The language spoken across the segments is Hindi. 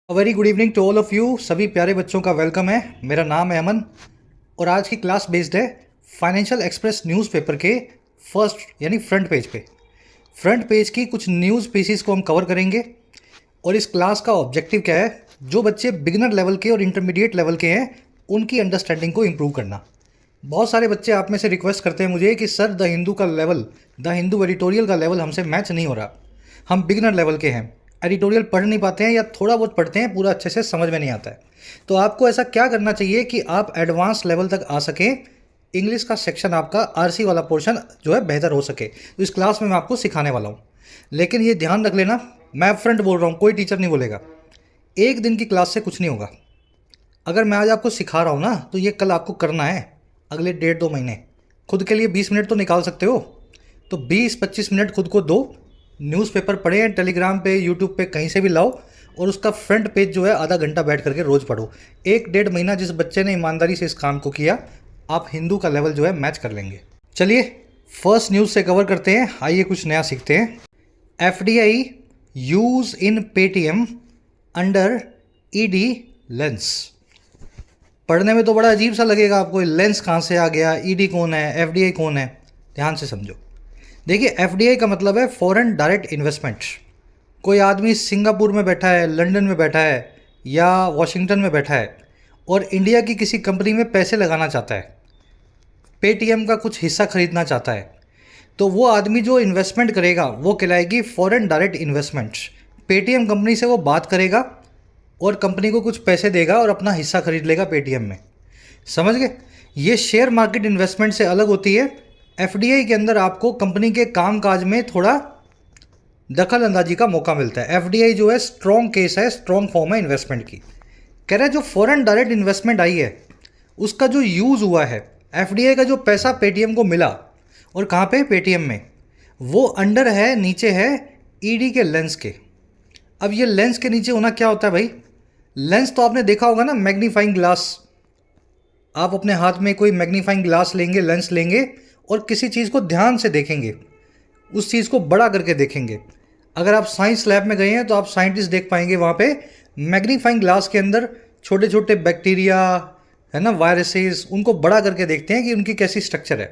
Very good evening to all of you. सभी प्यारे बच्चों का वेलकम है। मेरा नाम है अमन और आज की क्लास बेस्ड है फाइनेंशियल एक्सप्रेस न्यूज़पेपर के फर्स्ट यानी फ्रंट पेज पे। फ्रंट पेज की कुछ न्यूज़ पीसीस को हम कवर करेंगे और इस क्लास का ऑब्जेक्टिव क्या है, जो बच्चे बिगिनर लेवल के और इंटरमीडिएट लेवल के हैं उनकी अंडरस्टैंडिंग को इम्प्रूव करना। बहुत सारे बच्चे आप में से रिक्वेस्ट करते हैं मुझे कि सर द हिंदू का लेवल, द हिंदू एडिटोरियल का लेवल हमसे मैच नहीं हो रहा, हम बिगिनर लेवल के हैं, एडिटोरियल पढ़ नहीं पाते हैं या थोड़ा बहुत पढ़ते हैं, पूरा अच्छे से समझ में नहीं आता है। तो आपको ऐसा क्या करना चाहिए कि आप एडवांस लेवल तक आ सकें, इंग्लिश का सेक्शन आपका आरसी वाला पोर्शन जो है बेहतर हो सके। तो इस क्लास में मैं आपको सिखाने वाला हूँ, लेकिन ये ध्यान रख लेना मैं फ्रंट बोल रहा हूँ, कोई टीचर नहीं बोलेगा। एक दिन की क्लास से कुछ नहीं होगा। अगर मैं आज आपको सिखा रहा हूँ ना, तो ये कल आपको करना है। अगले 1.5-2 महीने खुद के लिए 20 मिनट तो निकाल सकते हो, तो 20-25 मिनट खुद को दो। न्यूज़पेपर पढ़ें, टेलीग्राम पे, यूट्यूब पे, कहीं से भी लाओ और उसका फ्रंट पेज जो है आधा घंटा बैठ करके रोज़ पढ़ो। 1-1.5 महीना जिस बच्चे ने ईमानदारी से इस काम को किया, आप हिंदू का लेवल जो है मैच कर लेंगे। चलिए फर्स्ट न्यूज़ से कवर करते हैं। आइए कुछ नया सीखते हैं। FDI use in Paytm under ED lens. पढ़ने में तो बड़ा अजीब सा लगेगा आपको, लेंस कहाँ से आ गया, ईडी कौन है, एफडीआई कौन है। ध्यान से समझो। देखिए एफडीआई का मतलब है फॉरेन डायरेक्ट इन्वेस्टमेंट। कोई आदमी सिंगापुर में बैठा है, लंदन में बैठा है या वॉशिंगटन में बैठा है और इंडिया की किसी कंपनी में पैसे लगाना चाहता है, पेटीएम का कुछ हिस्सा खरीदना चाहता है, तो वो आदमी जो इन्वेस्टमेंट करेगा वो कहलाएगी foreign direct investment. Paytm company से वो बात करेगा और कंपनी को कुछ पैसे देगा और अपना हिस्सा खरीद लेगा पेटीएम में। समझ गए? ये शेयर मार्केट इन्वेस्टमेंट से अलग होती है। एफडीआई के अंदर आपको कंपनी के कामकाज में थोड़ा दखल अंदाजी का मौका मिलता है। एफडीआई जो है स्ट्रॉन्ग केस है, स्ट्रॉन्ग फॉर्म है इन्वेस्टमेंट की। कह रहा है जो फॉरेन डायरेक्ट इन्वेस्टमेंट आई है उसका जो यूज़ हुआ है, एफडीआई का जो पैसा पेटीएम को मिला और कहाँ पे, पेटीएम में, वो अंडर है, नीचे है ईडी के लेंस के। अब ये लेंस के नीचे होना क्या होता है भाई? लेंस तो आपने देखा होगा ना, मैग्नीफाइंग ग्लास। आप अपने हाथ में कोई मैग्नीफाइंग ग्लास लेंगे, लेंस लेंगे और किसी चीज़ को ध्यान से देखेंगे, उस चीज़ को बड़ा करके देखेंगे। अगर आप साइंस लैब में गए हैं तो आप साइंटिस्ट देख पाएंगे वहाँ पे मैग्नीफाइंग ग्लास के अंदर छोटे छोटे बैक्टीरिया है ना, वायरसेस, उनको बड़ा करके देखते हैं कि उनकी कैसी स्ट्रक्चर है।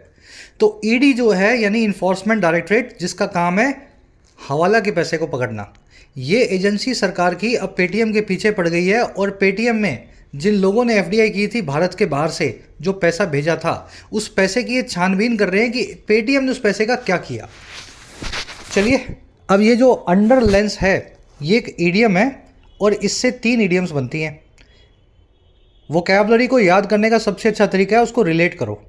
तो ईडी जो है यानी इन्फोर्समेंट डायरेक्टरेट, जिसका काम है हवाला के पैसे को पकड़ना, ये एजेंसी सरकार की अब पेटीएम के पीछे पड़ गई है और पेटीएम में जिन लोगों ने एफडीआई की थी भारत के बाहर से जो पैसा भेजा था, उस पैसे की ये छानबीन कर रहे हैं कि पेटीएम ने उस पैसे का क्या किया। चलिए अब ये जो अंडर लेंस है ये एक ईडियम है और इससे 3 ईडियम्स बनती हैं। वोकैबुलरी को याद करने का सबसे अच्छा तरीका है उसको रिलेट करो।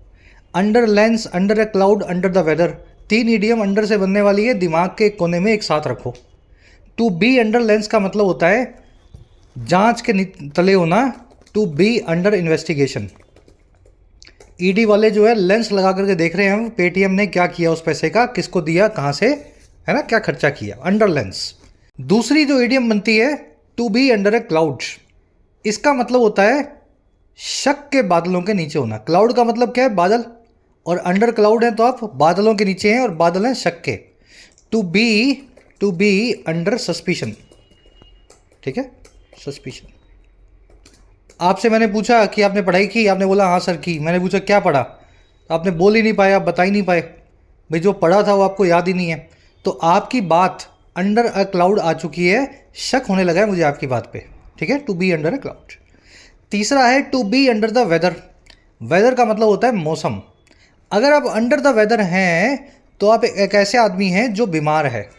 Under lens, under a cloud, under the weather, 3 idiom under से बनने वाली है। दिमाग के कोने में एक साथ रखो। टू बी अंडर लेंस का मतलब होता है जांच के तले होना, to be under investigation. ED वाले जो है लेंस लगा करके देख रहे हैं हम पेटीएम ने क्या किया उस पैसे का, किसको दिया, कहाँ से, है ना, क्या खर्चा किया, अंडर लेंस। दूसरी जो ईडीएम बनती है to be under a cloud, इसका मतलब होता है शक के बादलों के नीचे होना। क्लाउड का मतलब क्या है, बादल, और अंडर क्लाउड है तो आप बादलों के नीचे हैं और बादल हैं शक के। टू बी अंडर सस्पिशन, ठीक है, सस्पिशन। आपसे मैंने पूछा कि आपने पढ़ाई की, आपने बोला हाँ सर की। मैंने पूछा क्या पढ़ा, आपने बोल ही नहीं पाए, आप बता ही नहीं पाए। भाई जो पढ़ा था वो आपको याद ही नहीं है, तो आपकी बात अंडर अ क्लाउड आ चुकी है, शक होने लगा है मुझे आपकी बात पे, ठीक है। To be under a cloud. तीसरा है to be under the weather. Weather का मतलब होता है मौसम। अगर आप अंडर द वेदर हैं तो आप एक ऐसे आदमी हैं जो बीमार है,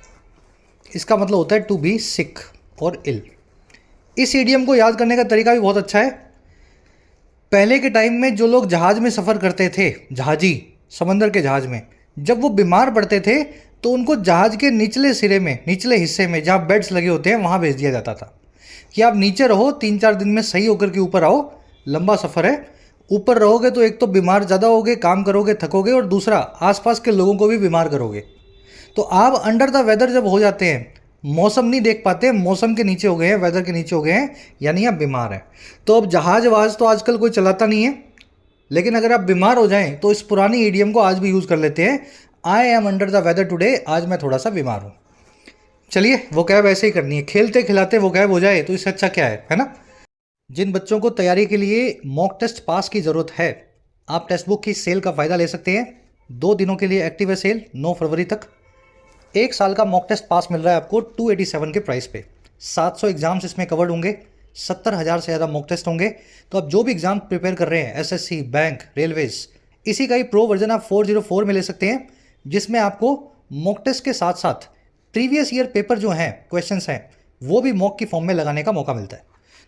इसका मतलब होता है टू बी सिक और इल। इस ईडियम को याद करने का तरीका भी बहुत अच्छा है। पहले के टाइम में जो लोग जहाज़ में सफ़र करते थे, जहाजी, समंदर के जहाज़ में, जब वो बीमार पड़ते थे तो उनको जहाज़ के निचले सिरे में, निचले हिस्से में जहाँ बेड्स लगे होते हैं वहाँ भेज दिया जाता था कि आप नीचे रहो, 3-4 दिन में सही होकर के ऊपर आओ, लंबा सफ़र है। ऊपर रहोगे तो एक तो बीमार ज़्यादा होगे, काम करोगे, थकोगे, और दूसरा आसपास के लोगों को भी बीमार करोगे। तो आप अंडर द वेदर जब हो जाते हैं, मौसम नहीं देख पाते, मौसम के नीचे हो गए हैं, वेदर के नीचे हो गए हैं, यानी आप बीमार हैं। तो अब जहाज वहाज तो आजकल कोई चलाता नहीं है, लेकिन अगर आप बीमार हो जाएं तो इस पुरानी ईडियम को आज भी यूज़ कर लेते हैं। I am under the weather today, आज मैं थोड़ा सा बीमार हूँ। चलिए वो कैब ऐसे ही करनी है, खेलते खिलाते वो कैब हो जाए तो इससे अच्छा क्या है ना। जिन बच्चों को तैयारी के लिए मॉक टेस्ट पास की ज़रूरत है, आप टेक्स्ट बुक की सेल का फ़ायदा ले सकते हैं। 2 दिनों के लिए एक्टिव है सेल, 9 फरवरी तक। 1 साल का मॉक टेस्ट पास मिल रहा है आपको 287 के प्राइस पे। 700 एग्जाम्स इसमें कवर्ड होंगे, 70,000 से ज़्यादा मॉक टेस्ट होंगे। तो आप जो भी एग्ज़ाम प्रिपेयर कर रहे हैं, एसएससी, बैंक, रेलवेज, इसी का ही प्रो वर्जन आप 404 में ले सकते हैं, जिसमें आपको मॉक टेस्ट के साथ साथ प्रीवियस ईयर पेपर जो हैं, क्वेश्चंस हैं, वो भी मॉक की फॉर्म में लगाने का मौका मिलता है।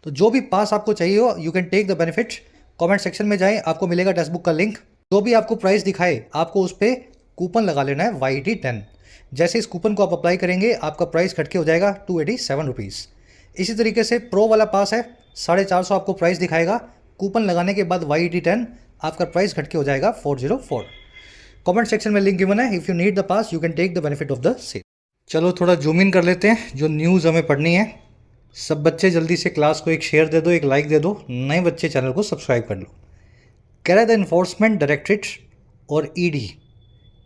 तो जो भी पास आपको चाहिए हो, you can take the benefit. Comment section में जाएं, आपको मिलेगा टेक्स्ट बुक का लिंक। जो भी आपको प्राइस दिखाए, आपको उस पर कूपन लगा लेना है YT10। जैसे इस कूपन को आप अप्लाई करेंगे, आपका प्राइस घट के हो जाएगा 287 रुपीज़। इसी तरीके से प्रो वाला पास है, 450 आपको प्राइस दिखाएगा, कूपन लगाने के बाद YT10 आपका प्राइस घट के हो जाएगा 404। कमेंट सेक्शन में लिंक गिवन है, if you need the pass you can take the benefit of the sale. चलो थोड़ा जूम इन कर लेते हैं, जो न्यूज़ हमें पढ़नी है। सब बच्चे जल्दी से क्लास को एक शेयर दे दो, एक लाइक दे दो, नए बच्चे चैनल को सब्सक्राइब कर लो। कह रहा है द इन्फोर्समेंट डायरेक्टरेट और ED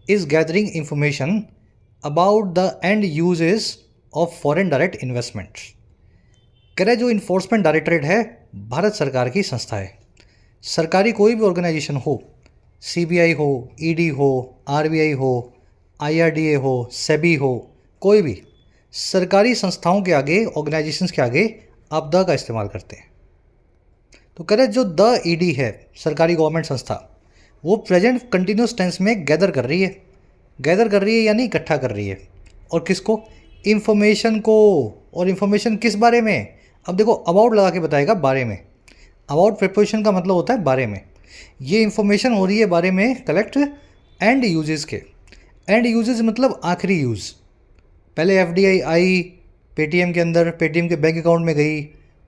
is gathering information about the end uses of foreign direct investment. कह रहे जो इन्फोर्समेंट डायरेक्टरेट है, भारत सरकार की संस्था है। सरकारी कोई भी ऑर्गेनाइजेशन हो, CBI हो, ED हो, RBI हो, IRDA हो, SEBI हो, कोई भी सरकारी संस्थाओं के आगे, ऑर्गेनाइजेशंस के आगे आप द का इस्तेमाल करते हैं। तो कह रहे जो द ED है, सरकारी गवर्नमेंट संस्था, वो प्रेजेंट कंटिन्यूस टेंस में गैदर कर रही है। गैदर कर रही है यानी इकट्ठा कर रही है। और किसको? इंफॉर्मेशन को। और इंफॉर्मेशन किस बारे में? अब देखो, अबाउट लगा के बताएगा बारे में। अबाउट प्रिपोजिशन का मतलब होता है बारे में। ये इंफॉर्मेशन हो रही है बारे में कलेक्ट एंड यूजेस के। एंड यूजेस मतलब आखिरी यूज़। पहले FDI आई पेटीएम के अंदर, पेटीएम के बैंक अकाउंट में गई,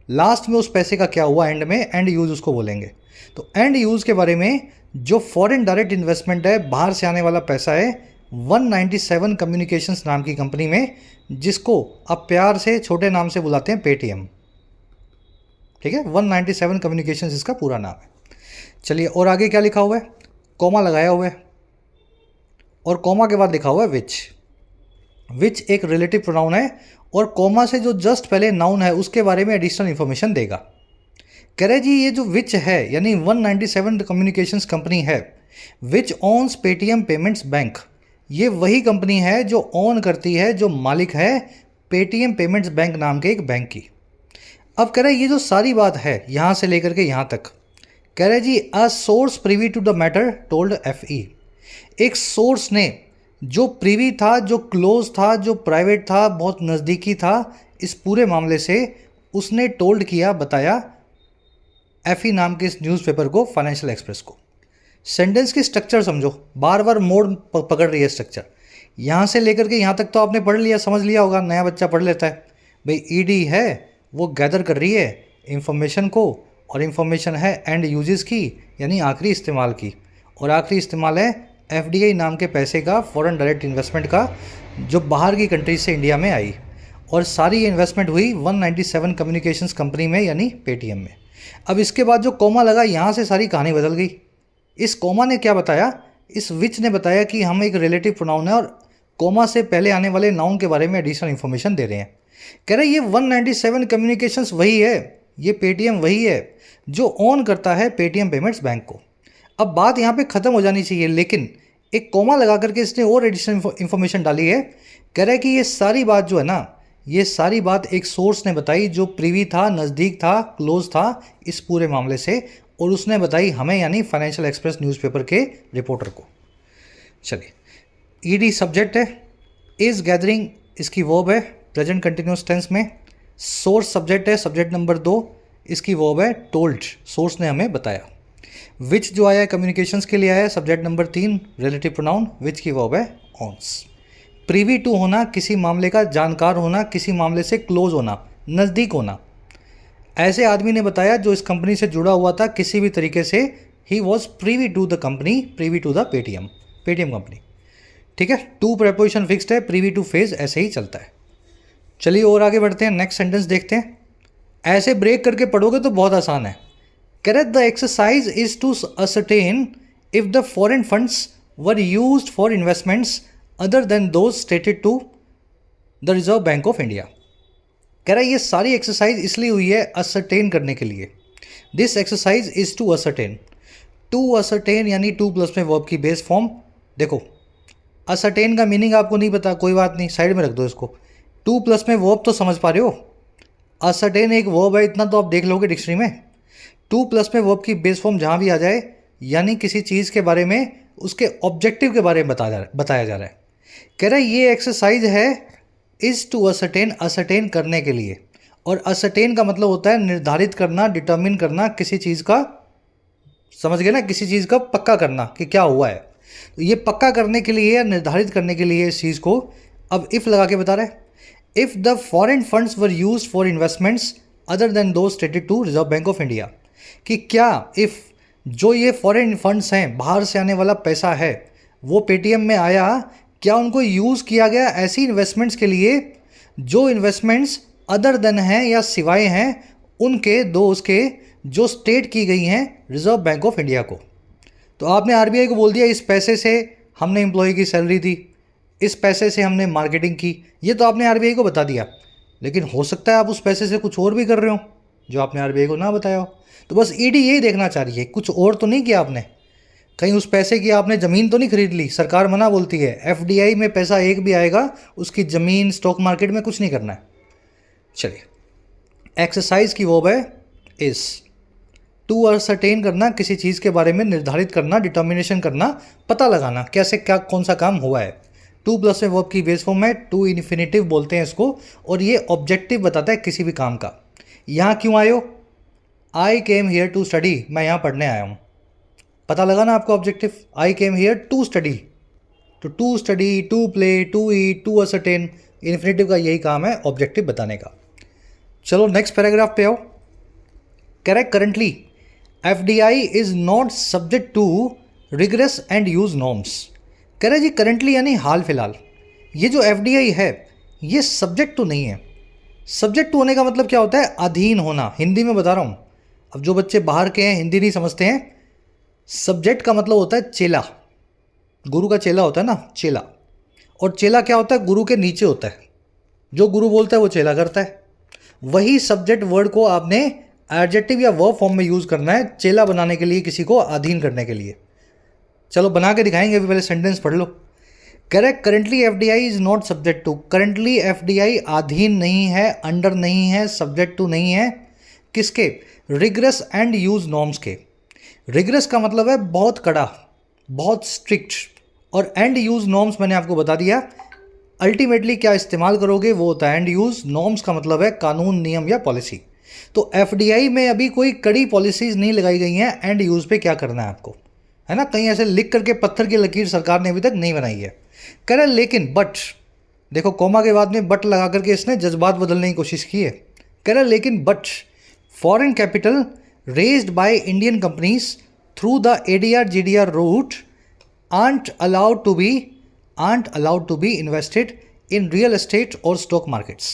लास्ट में उस पैसे का क्या हुआ एंड में, एंड यूज़ उसको बोलेंगे। तो एंड यूज़ के बारे में जो फॉरेन डायरेक्ट इन्वेस्टमेंट है, बाहर से आने वाला पैसा है, 197 कम्युनिकेशंस नाम की कंपनी में, जिसको अब प्यार से छोटे नाम से बुलाते हैं पेटीएम। ठीक है, 197 कम्युनिकेशंस इसका पूरा नाम है। चलिए, और आगे क्या लिखा हुआ है? कॉमा लगाया हुआ है, और कॉमा के बाद लिखा हुआ है विच। विच एक रिलेटिव प्रोनाउन है, और कॉमा से जो जस्ट पहले नाउन है उसके बारे में एडिशनल इंफॉर्मेशन देगा। कह रहे जी ये जो विच है, यानी 197 कम्युनिकेशंस कंपनी है, विच ऑन्स पेटीएम पेमेंट्स बैंक, ये वही कंपनी है जो ऑन करती है, जो मालिक है पेटीएम पेमेंट्स बैंक नाम के एक बैंक की। अब कह रहे ये जो सारी बात है यहाँ से लेकर के यहाँ तक, कह रहे जी a source privy to the matter told FE। एक सोर्स ने, जो प्रीवी था, जो क्लोज था, जो प्राइवेट था, बहुत नज़दीकी था इस पूरे मामले से, उसने टोल्ड किया, बताया FE नाम के इस न्यूज़पेपर को, फाइनेंशियल एक्सप्रेस को। सेंटेंस की स्ट्रक्चर समझो, बार बार मोड़ पकड़ रही है स्ट्रक्चर। यहाँ से लेकर के यहाँ तक तो आपने पढ़ लिया, समझ लिया होगा, नया बच्चा पढ़ लेता है भाई। ED है वो गैदर कर रही है इंफॉर्मेशन को, और इंफॉर्मेशन है एंड यूजेस की, यानी आखिरी इस्तेमाल की। और आखिरी इस्तेमाल है FDI नाम के पैसे का, फॉरेन डायरेक्ट इन्वेस्टमेंट का, जो बाहर की कंट्री से इंडिया में आई। और सारी ये इन्वेस्टमेंट हुई 197 कम्युनिकेशंस कंपनी में, यानी पेटीएम में। अब इसके बाद जो कॉमा लगा, यहाँ से सारी कहानी बदल गई। इस कॉमा ने क्या बताया? इस विच ने बताया कि हम एक रिलेटिव प्रोनाउन है, और कॉमा से पहले आने वाले नाउन के बारे में एडिशनल इन्फॉर्मेशन दे रहे हैं। कह रहे ये 197 कम्युनिकेशंस वही है, ये पेटीएम वही है जो ऑन करता है पेटीएम पेमेंट्स बैंक को। अब बात यहाँ पे ख़त्म हो जानी चाहिए, लेकिन एक कॉमा लगा करके इसने और एडिशनल इन्फॉर्मेशन डाली है। कह रहा है कि ये सारी बात जो है ना, ये सारी बात एक सोर्स ने बताई, जो प्रीवी था, नज़दीक था, क्लोज था इस पूरे मामले से, और उसने बताई हमें, यानी फाइनेंशियल एक्सप्रेस न्यूज़पेपर के रिपोर्टर को। चलिए, ED सब्जेक्ट है, इज़ गैदरिंग इसकी वर्ब है प्रेजेंट कंटिन्यूस टेंस में। सोर्स सब्जेक्ट है, सब्जेक्ट नंबर 2, इसकी वर्ब है टोल्ड, सोर्स ने हमें बताया। विच जो आया है कम्युनिकेशंस के लिए आया है, सब्जेक्ट नंबर 3 रिलेटिव प्रोनाउन, विच की वर्ब है ऑन्स। प्रीवी टू होना, किसी मामले का जानकार होना, किसी मामले से क्लोज होना, नज़दीक होना। ऐसे आदमी ने बताया जो इस कंपनी से जुड़ा हुआ था किसी भी तरीके से, ही was privy to the company, privy to the Paytm company. ठीक है, टू प्रेपोजिशन फिक्स्ड है, प्रीवी टू फेज ऐसे ही चलता है। चलिए और आगे बढ़ते हैं, नेक्स्ट सेंटेंस देखते हैं। ऐसे ब्रेक करके पढ़ोगे तो बहुत आसान है। Correct, the exercise is to ascertain if the foreign funds were used for investments other than those stated to the Reserve Bank of India. कह रहा है ये सारी एक्सरसाइज इसलिए हुई है असरटेन करने के लिए। This exercise is to ascertain. To ascertain यानी टू प्लस में वर्ब की बेस फॉर्म। देखो असरटेन का मीनिंग आपको नहीं पता, कोई बात नहीं, साइड में रख दो इसको। टू प्लस में वर्ब तो समझ पा रहे हो, असरटेन एक वर्ब है, इतना तो आप देख लोगे डिक्शनरी में। टू प्लस में वर्ब की बेस फॉर्म जहाँ भी आ जाए यानी किसी चीज़ के बारे में, उसके ऑब्जेक्टिव के बारे में बताया जा रहा है। कह रहा है ये एक्सरसाइज है इज़ टू असरटेन, असरटेन करने के लिए। और असरटेन का मतलब होता है निर्धारित करना, डिटर्मिन करना किसी चीज़ का, समझ गए ना, किसी चीज़ का पक्का करना कि क्या हुआ है। तो ये पक्का करने के लिए या निर्धारित करने के लिए इस चीज़ को अब इफ़ लगा के बता रहा है। If the foreign funds were used for investments other than those stated to Reserve Bank of India, कि क्या इफ़ जो ये फॉरेन फंड्स हैं, बाहर से आने वाला पैसा है, वो पेटीएम में आया, क्या उनको यूज़ किया गया ऐसी इन्वेस्टमेंट्स के लिए जो इन्वेस्टमेंट्स अदर देन हैं या सिवाय हैं उनके दो उसके जो स्टेट की गई हैं रिजर्व बैंक ऑफ इंडिया को। तो आपने आरबीआई को बोल दिया इस पैसे से हमने एम्प्लॉय की सैलरी दी, इस पैसे से हमने मार्केटिंग की, ये तो आपने आरबीआई को बता दिया। लेकिन हो सकता है आप उस पैसे से कुछ और भी कर रहे हो जो आपने आरबीआई को ना बताया हो। तो बस ईडी यही देखना चाह रही है, कुछ और तो नहीं किया आपने, कहीं उस पैसे की आपने ज़मीन तो नहीं खरीद ली। सरकार मना बोलती है एफडीआई में पैसा एक भी आएगा उसकी ज़मीन स्टॉक मार्केट में कुछ नहीं करना है। चलिए एक्सरसाइज की वर्ब है इस। टू असरटेन करना, किसी चीज़ के बारे में निर्धारित करना, डिटर्मिनेशन करना, पता लगाना कैसे क्या कौन सा काम हुआ है। टू प्लस में वर्ब की बेस फॉर्म है, टू इन्फिनेटिव बोलते हैं इसको, और ये ऑब्जेक्टिव बताता है किसी भी काम का। यहाँ क्यों आए हो? I came here to study, मैं यहाँ पढ़ने आया हूँ। पता लगा ना आपको objective, I came here to study. तो to study, to play, to eat, to ascertain, infinitive का यही काम है ऑब्जेक्टिव बताने का। चलो नेक्स्ट पैराग्राफ पे आओ। Correct currently FDI is not subject to rigorous end use norms. कह रहे जी करंटली यानी हाल फिलहाल ये जो एफडीआई है ये सब्जेक्ट टू नहीं है। सब्जेक्ट टू होने का मतलब क्या होता है? अधीन होना। हिंदी में बता रहा हूँ, अब जो बच्चे बाहर के हैं हिंदी नहीं समझते हैं, सब्जेक्ट का मतलब होता है चेला। गुरु का चेला होता है ना, चेला। और चेला क्या होता है? गुरु के नीचे होता है, जो गुरु बोलता है वो चेला करता है। वही सब्जेक्ट वर्ड को आपने एडजेक्टिव या वर्ब फॉर्म में यूज़ करना है चेला बनाने के लिए, किसी को अधीन करने के लिए। चलो बना के दिखाएंगे, अभी पहले सेंटेंस पढ़ लो। Correct currently FDI is not subject to. Currently FDI अधीन नहीं है, अंडर नहीं है, सब्जेक्ट टू नहीं है। किसके? रिगरस एंड यूज नॉर्म्स के। रिगरस का मतलब है बहुत कड़ा, बहुत स्ट्रिक्ट, और एंड यूज नॉर्म्स मैंने आपको बता दिया अल्टीमेटली क्या इस्तेमाल करोगे वो होता है एंड यूज। नॉर्म्स का मतलब है कानून, नियम या पॉलिसी। तो एफडीआई में अभी कोई कड़ी पॉलिसीज नहीं लगाई गई हैं एंड यूज पे क्या करना है आपको, है ना। कहीं ऐसे लिख करके पत्थर की लकीर सरकार ने अभी तक नहीं बनाई है। कह रहे लेकिन बट, देखो कोमा के बाद में बट लगा करके इसने जज्बात बदलने की कोशिश की है। कह रहे लेकिन but foreign capital raised by Indian companies through the ADR GDR route aren't allowed to be invested in real estate और स्टॉक मार्केट्स।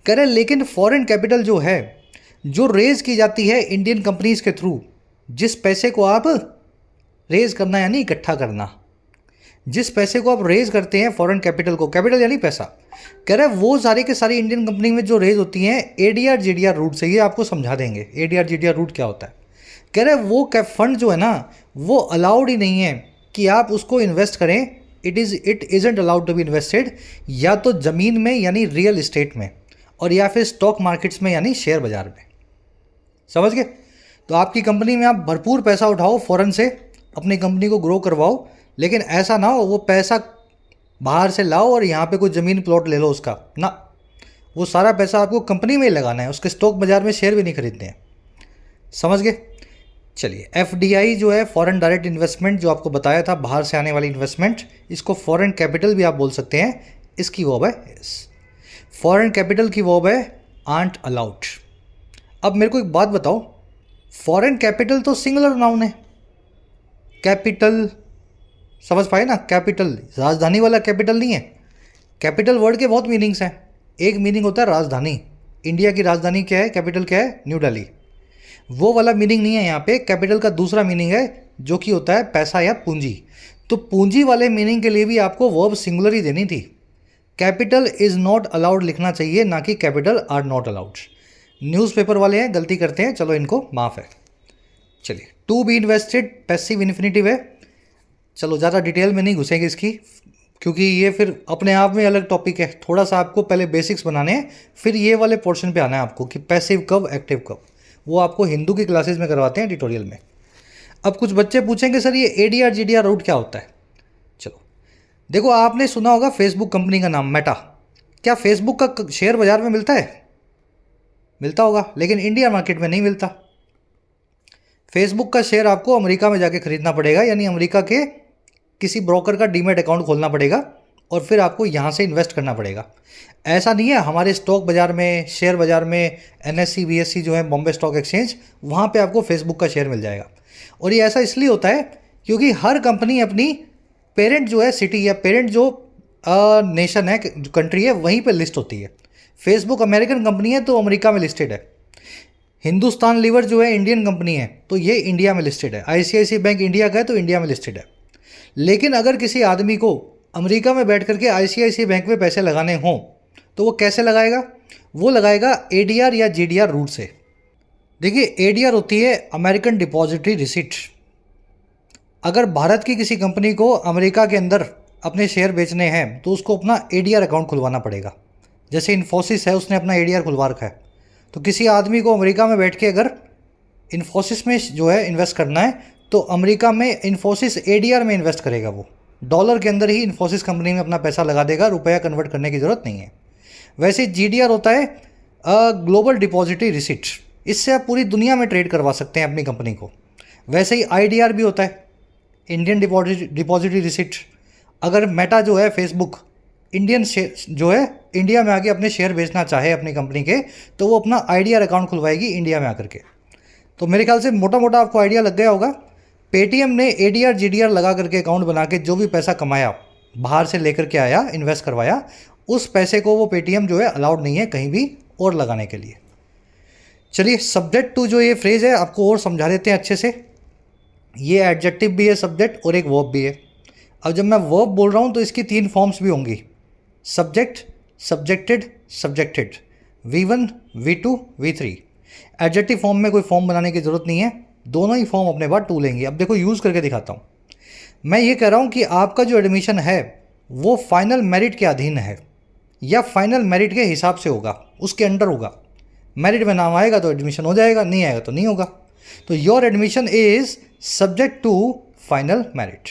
कह रहे लेकिन फॉरेन कैपिटल जो है, जो रेज की जाती है इंडियन कंपनीज के थ्रू, जिस पैसे को आप रेज करना यानी इकट्ठा करना, जिस पैसे को आप रेज करते हैं फॉरेन कैपिटल को, कैपिटल यानी पैसा, कह रहे वो सारी के सारी इंडियन कंपनी में जो रेज होती हैं एडीआर जीडीआर रूट से। ये आपको समझा देंगे एडीआर जीडीआर रूट क्या होता है। कह रहे वो फंड जो है ना वो अलाउड ही नहीं है कि आप उसको इन्वेस्ट करें। It isn't allowed to be invested या तो ज़मीन में यानी रियल इस्टेट में, और या फिर स्टॉक मार्केट्स में यानी शेयर बाजार में। समझ गए? तो आपकी कंपनी में आप भरपूर पैसा उठाओ फॉरेन से, अपनी कंपनी को ग्रो करवाओ, लेकिन ऐसा ना हो वो पैसा बाहर से लाओ और यहाँ पे कोई ज़मीन प्लॉट ले लो उसका ना। वो सारा पैसा आपको कंपनी में ही लगाना है, उसके स्टॉक बाजार में शेयर भी नहीं खरीदने हैं। समझ गए? चलिए एफडीआई जो है फॉरेन डायरेक्ट इन्वेस्टमेंट, जो आपको बताया था बाहर से आने वाली इन्वेस्टमेंट, इसको फॉरेन कैपिटल भी आप बोल सकते हैं। इसकी वर्ब है फॉरेन कैपिटल की वर्ब है आंट अलाउड। अब मेरे को एक बात बताओ, फॉरेन कैपिटल तो सिंगुलर नाउन है, कैपिटल समझ पाए ना, कैपिटल राजधानी वाला कैपिटल नहीं है। कैपिटल वर्ड के बहुत मीनिंग्स हैं। एक मीनिंग होता है राजधानी, इंडिया की राजधानी क्या है, कैपिटल क्या है, न्यू दिल्ली। वो वाला मीनिंग नहीं है यहाँ पे। कैपिटल का दूसरा मीनिंग है जो कि होता है पैसा या पूंजी। तो पूंजी वाले मीनिंग के लिए भी आपको वर्ब सिंगुलर ही देनी थी। कैपिटल इज़ नॉट अलाउड लिखना चाहिए, ना कि capital R not allowed. Newspaper वाले हैं, गलती करते हैं, चलो इनको माफ़ है। चलिए, to be invested passive infinitive है। चलो ज़्यादा डिटेल में नहीं घुसेंगे इसकी, क्योंकि ये फिर अपने आप में अलग टॉपिक है। थोड़ा सा आपको पहले बेसिक्स बनाने हैं, फिर ये वाले पोर्शन पे आना है आपको कि पैसिव कब एक्टिव कब। वो आपको हिंदू की क्लासेस में करवाते हैं ट्यूटोरियल में। अब कुछ बच्चे पूछेंगे सर ये एडीआर जीडीआर रूट क्या होता है। चलो देखो, आपने सुना होगा फेसबुक कंपनी का नाम मेटा। क्या फेसबुक का शेयर बाजार में मिलता है? मिलता होगा, लेकिन इंडिया मार्केट में नहीं मिलता। फेसबुक का शेयर आपको अमेरिका में जाके खरीदना पड़ेगा, यानी अमेरिका के किसी ब्रोकर का डीमैट अकाउंट खोलना पड़ेगा और फिर आपको यहाँ से इन्वेस्ट करना पड़ेगा। ऐसा नहीं है हमारे स्टॉक बाज़ार में, शेयर बाज़ार में, एनएससी बीएससी जो है बॉम्बे स्टॉक एक्सचेंज, वहाँ पे आपको फेसबुक का शेयर मिल जाएगा। और ये ऐसा इसलिए होता है क्योंकि हर कंपनी अपनी पेरेंट जो है सिटी या पेरेंट जो नेशन है, जो कंट्री है, वहीं पर लिस्ट होती है। फेसबुक अमेरिकन कंपनी है तो अमेरिका में लिस्टेड है। हिंदुस्तान लीवर जो है इंडियन कंपनी है तो ये इंडिया में लिस्टेड है। आईसीआईसीआई बैंक इंडिया का है तो इंडिया में लिस्टेड है। लेकिन अगर किसी आदमी को अमेरिका में बैठ करके आईसीआईसीआई बैंक में पैसे लगाने हों तो वो कैसे लगाएगा? वो लगाएगा एडीआर या जीडीआर रूट से। देखिए, एडीआर होती है अमेरिकन डिपॉजिटरी रिसिट। अगर भारत की किसी कंपनी को अमेरिका के अंदर अपने शेयर बेचने हैं तो उसको अपना एडीआर अकाउंट खुलवाना पड़ेगा। जैसे इन्फोसिस है, उसने अपना एडीआर खुलवा रखा है। तो किसी आदमी को अमेरिका में बैठ के अगर इन्फोसिस में जो है इन्वेस्ट करना है तो अमेरिका में इन्फोसिस एडीआर में इन्वेस्ट करेगा। वो डॉलर के अंदर ही इन्फोसिस कंपनी में अपना पैसा लगा देगा, रुपया कन्वर्ट करने की ज़रूरत नहीं है। वैसे जीडीआर होता है ग्लोबल डिपॉजिटरी रिसिट। इससे आप पूरी दुनिया में ट्रेड करवा सकते हैं अपनी कंपनी को। वैसे ही आईडीआर भी होता है, इंडियन डिपॉजिटरी रिसिट। अगर मेटा जो है फेसबुक इंडियन शेयर जो है इंडिया में आके अपने शेयर बेचना चाहे अपनी कंपनी के, तो वो अपना आईडीआर अकाउंट खुलवाएगी इंडिया में आकर के। तो मेरे ख्याल से मोटा मोटा आपको आइडिया लग गया होगा। पेटीएम ने एडीआर जीडीआर लगा करके अकाउंट बना के जो भी पैसा कमाया, बाहर से लेकर के आया, इन्वेस्ट करवाया, उस पैसे को वो पेटीएम जो है अलाउड नहीं है कहीं भी और लगाने के लिए। चलिए, सब्जेक्ट टू जो ये फ्रेज़ है आपको और समझा देते हैं अच्छे से। ये एडजेक्टिव भी है सब्जेक्ट और एक वर्ब भी है। अब जब मैं वर्ब बोल रहा हूँ तो इसकी 3 फॉर्म्स भी होंगी: subject, subjected, subjected, V1, V2, V3। Adjective form में कोई फॉर्म बनाने की ज़रूरत नहीं है, दोनों ही फॉर्म अपने बाद टू लेंगे। अब देखो, यूज़ करके दिखाता हूँ। मैं ये कह रहा हूँ कि आपका जो एडमिशन है वो फाइनल मेरिट के अधीन है या फाइनल मेरिट के हिसाब से होगा, उसके अंडर होगा। मेरिट में नाम आएगा तो एडमिशन हो जाएगा, नहीं आएगा तो नहीं होगा। तो your admission is subject to final merit.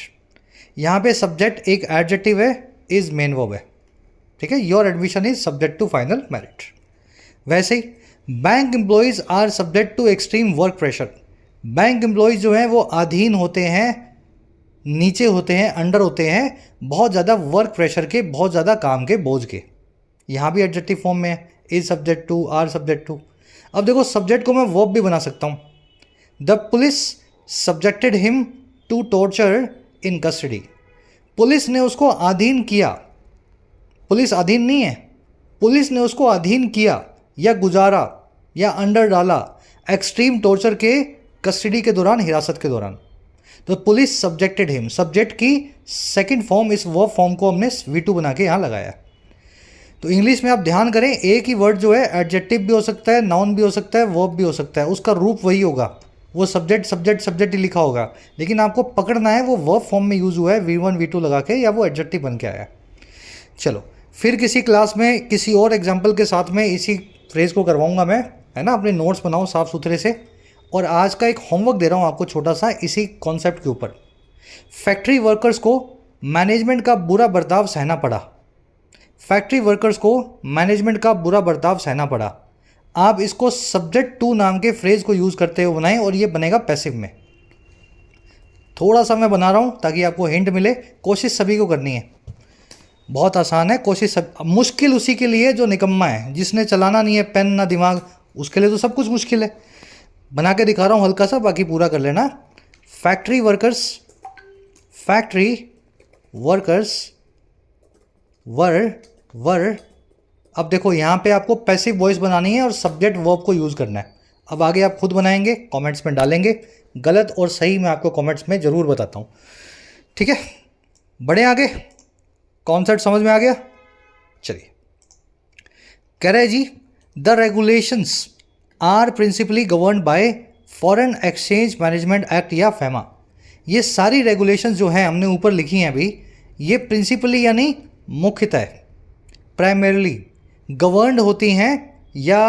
यहाँ पे सब्जेक्ट एक एडजेक्टिव है, इज़ मेन वर्ब है, ठीक है। Your admission is subject to final merit. वैसे ही bank employees are subject to extreme work pressure. Bank employees जो हैं वो अधीन होते हैं, नीचे होते हैं, अंडर होते हैं बहुत ज़्यादा वर्क प्रेशर के, बहुत ज़्यादा काम के बोझ के। यहाँ भी एडजेक्टिव फॉर्म में है, is subject to, are subject to. अब देखो, सब्जेक्ट को मैं वर्ब भी बना सकता हूँ। The police subjected him to torture in custody. Police ने उसको अधीन किया। पुलिस अधीन नहीं है, पुलिस ने उसको अधीन किया या गुजारा या अंडर डाला एक्सट्रीम टॉर्चर के कस्टडी के दौरान, हिरासत के दौरान। तो पुलिस सब्जेक्टेड हिम, सब्जेक्ट की सेकंड फॉर्म इस वर्ब फॉर्म को हमने V2 बना के यहाँ लगाया। तो इंग्लिश में आप ध्यान करें, एक ही वर्ड जो है एडजेक्टिव भी हो सकता है, नाउन भी हो सकता है, वर्ब भी हो सकता है, उसका रूप वही होगा, वो सब्जेक्ट सब्जेक्ट सब्जेक्ट ही लिखा होगा, लेकिन आपको पकड़ना है वो वर्ब फॉर्म में यूज़ हुआ है V1 V2 लगा के या वो एडजेक्टिव बन के आया। चलो, फिर किसी क्लास में किसी और एग्जाम्पल के साथ में इसी फ्रेज़ को करवाऊंगा मैं, है ना। अपने नोट्स बनाओ साफ़ सुथरे से। और आज का एक होमवर्क दे रहा हूँ आपको छोटा सा इसी कॉन्सेप्ट के ऊपर। फैक्ट्री वर्कर्स को मैनेजमेंट का बुरा बर्ताव सहना पड़ा। फैक्ट्री वर्कर्स को मैनेजमेंट का बुरा बर्ताव सहना पड़ा। आप इसको सब्जेक्ट टू नाम के फ्रेज़ को यूज़ करते हुए बनाएं और ये बनेगा पैसिव में। थोड़ा सा मैं बना रहा हूँ ताकि आपको हिंट मिले। कोशिश सभी को करनी है, बहुत आसान है। कोशिश मुश्किल उसी के लिए जो निकम्मा है, जिसने चलाना नहीं है पेन ना दिमाग, उसके लिए तो सब कुछ मुश्किल है। बना के दिखा रहा हूँ हल्का सा, बाकी पूरा कर लेना। फैक्ट्री वर्कर्स वर। अब देखो, यहाँ पे आपको पैसिव वॉइस बनानी है और सब्जेक्ट वर्ब को यूज़ करना है। अब आगे आप खुद बनाएंगे, कमेंट्स में डालेंगे। गलत और सही मैं आपको कमेंट्स में ज़रूर बताता हूँ, ठीक है। बढ़े आगे, कॉन्सेप्ट समझ में आ गया। चलिए, कह रहे जी the regulations are principally governed by foreign exchange management act या फैमा। ये सारी रेगुलेशंस जो हैं हमने ऊपर लिखी हैं अभी, ये प्रिंसिपली यानी मुख्यतः, प्राइमरीली गवर्नड होती हैं या